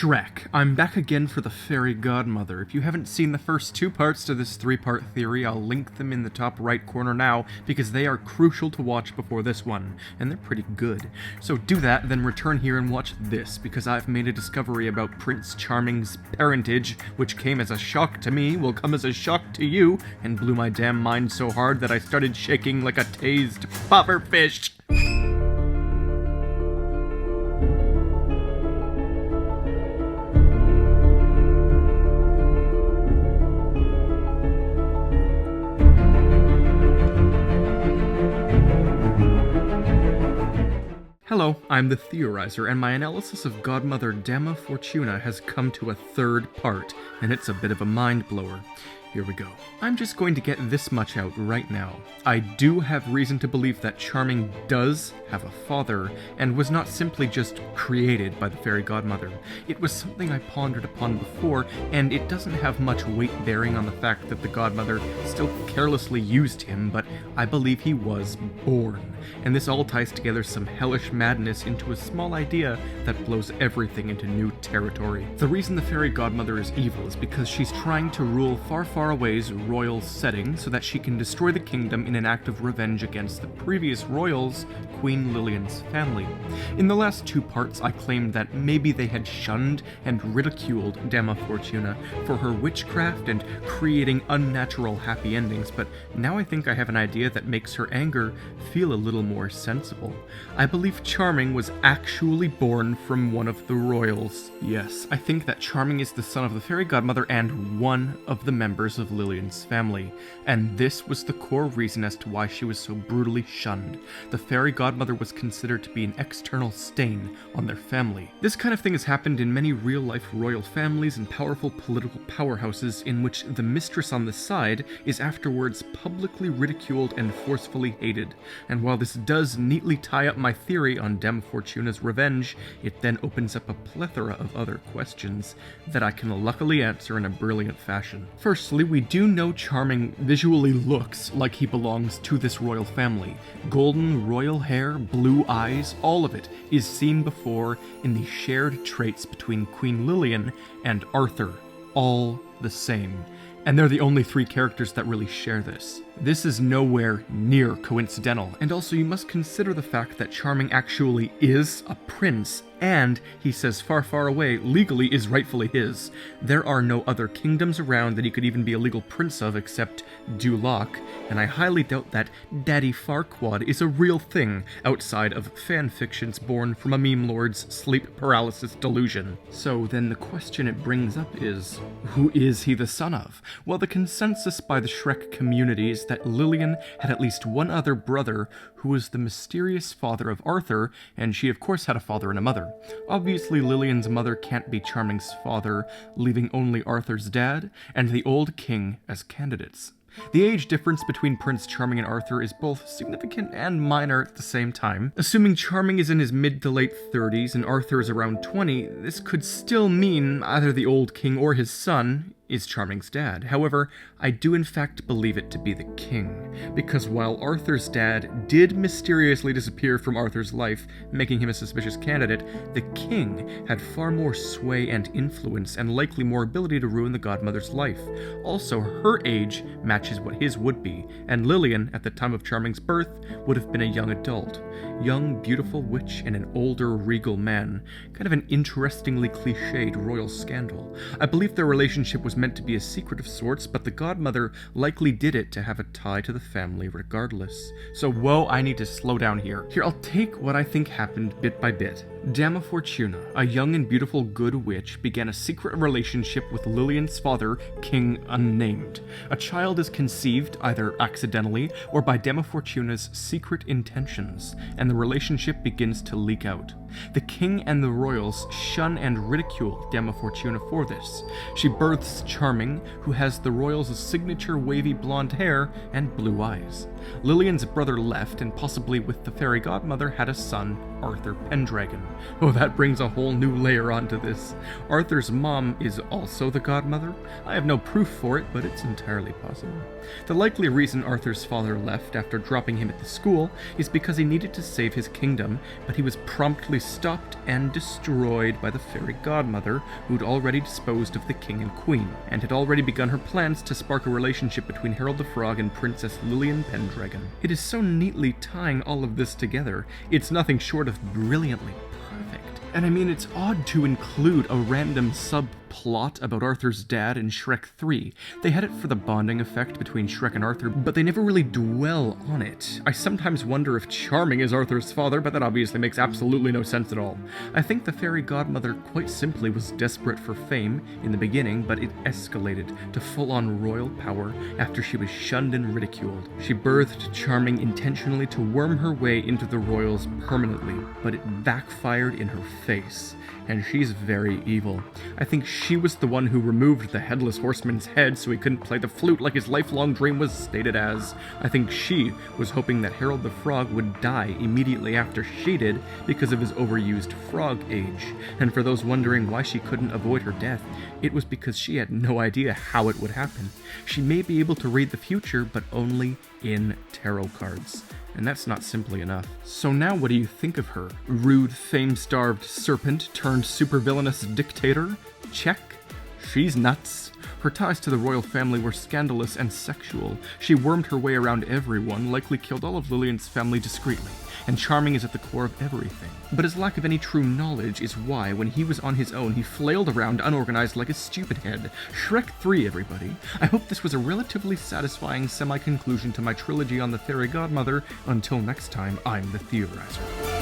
Shrek. I'm back again for the Fairy Godmother. If you haven't seen the first two parts to this three-part theory, I'll link them in the top right corner now, because they are crucial to watch before this one, and they're pretty good. So do that, then return here and watch this, because I've made a discovery about Prince Charming's parentage, which came as a shock to me, will come as a shock to you, and blew my damn mind so hard that I started shaking like a tased pufferfish. Hello, I'm the Theorizer, and my analysis of Godmother Dama Fortuna has come to a third part, and it's a bit of a mind-blower. Here we go. I'm just going to get this much out right now. I do have reason to believe that Charming does have a father, and was not simply just created by the Fairy Godmother. It was something I pondered upon before, and it doesn't have much weight bearing on the fact that the Godmother still carelessly used him, but I believe he was born. And this all ties together some hellish madness into a small idea that blows everything into new territory. The reason the Fairy Godmother is evil is because she's trying to rule far away's royal setting so that she can destroy the kingdom in an act of revenge against the previous royals, Queen Lillian's family. In the last two parts, I claimed that maybe they had shunned and ridiculed Dama Fortuna for her witchcraft and creating unnatural happy endings, but now I think I have an idea that makes her anger feel a little more sensible. I believe Charming was actually born from one of the royals. Yes, I think that Charming is the son of the Fairy Godmother and one of the members of Lillian's family, and this was the core reason as to why she was so brutally shunned. The Fairy Godmother was considered to be an external stain on their family. This kind of thing has happened in many real-life royal families and powerful political powerhouses in which the mistress on the side is afterwards publicly ridiculed and forcefully hated. And while this does neatly tie up my theory on Dama Fortuna's revenge, it then opens up a plethora of other questions that I can luckily answer in a brilliant fashion. Firstly, we do know Charming visually looks like he belongs to this royal family. Golden royal hair, blue eyes, all of it is seen before in the shared traits between Queen Lillian and Arthur, all the same. And they're the only three characters that really share this. This is nowhere near coincidental, and also you must consider the fact that Charming actually is a prince, and he says far away legally is rightfully his. There are no other kingdoms around that he could even be a legal prince of except Duloc, and I highly doubt that Daddy Farquaad is a real thing outside of fan fictions born from a meme lord's sleep paralysis delusion. So then the question it brings up is, who is he the son of? Well, the consensus by the Shrek community is that Lillian had at least one other brother who was the mysterious father of Arthur, and she of course had a father and a mother. Obviously Lillian's mother can't be Charming's father, leaving only Arthur's dad and the old king as candidates. The age difference between Prince Charming and Arthur is both significant and minor at the same time. Assuming Charming is in his mid to late 30s and Arthur is around 20, this could still mean either the old king or his son is Charming's dad. However, I do in fact believe it to be the king, because while Arthur's dad did mysteriously disappear from Arthur's life, making him a suspicious candidate, the king had far more sway and influence and likely more ability to ruin the Godmother's life. Also, her age matches what his would be, and Lillian, at the time of Charming's birth, would have been a young adult. Young, beautiful witch and an older, regal man. Kind of an interestingly cliched royal scandal. I believe their relationship was meant to be a secret of sorts, but the Godmother likely did it to have a tie to the family regardless. So whoa, I need to slow down here. Here, I'll take what I think happened bit by bit. Dama Fortuna, a young and beautiful good witch, began a secret relationship with Lillian's father, King Unnamed. A child is conceived, either accidentally or by Dama Fortuna's secret intentions, and the relationship begins to leak out. The king and the royals shun and ridicule Dama Fortuna for this. She births Charming, who has the royals' signature wavy blonde hair and blue eyes. Lillian's brother left, and possibly with the Fairy Godmother had a son, Arthur Pendragon. Oh, that brings a whole new layer onto this. Arthur's mom is also the Godmother? I have no proof for it, but it's entirely possible. The likely reason Arthur's father left after dropping him at the school is because he needed to save his kingdom, but he was promptly stopped and destroyed by the Fairy Godmother, who'd already disposed of the king and queen, and had already begun her plans to spark a relationship between Harold the Frog and Princess Lillian Pendragon. It is so neatly tying all of this together, it's nothing short of brilliantly perfect. And I mean, it's odd to include a random subplot about Arthur's dad in Shrek 3. They had it for the bonding effect between Shrek and Arthur, but they never really dwell on it. I sometimes wonder if Charming is Arthur's father, but that obviously makes absolutely no sense at all. I think the Fairy Godmother quite simply was desperate for fame in the beginning, but it escalated to full-on royal power after she was shunned and ridiculed. She birthed Charming intentionally to worm her way into the royals permanently, but it backfired in her face, and she's very evil. I think she was the one who removed the Headless Horseman's head so he couldn't play the flute like his lifelong dream was stated as. I think she was hoping that Harold the Frog would die immediately after she did because of his overused frog age. And for those wondering why she couldn't avoid her death, it was because she had no idea how it would happen. She may be able to read the future, but only in tarot cards. And that's not simply enough. So now what do you think of her? Rude, fame-starved serpent turned supervillainous dictator? Check. She's nuts. Her ties to the royal family were scandalous and sexual. She wormed her way around everyone, likely killed all of Lillian's family discreetly, and Charming is at the core of everything. But his lack of any true knowledge is why, when he was on his own, he flailed around unorganized like a stupid head. Shrek 3, everybody. I hope this was a relatively satisfying semi-conclusion to my trilogy on the Fairy Godmother. Until next time, I'm the Theorizer.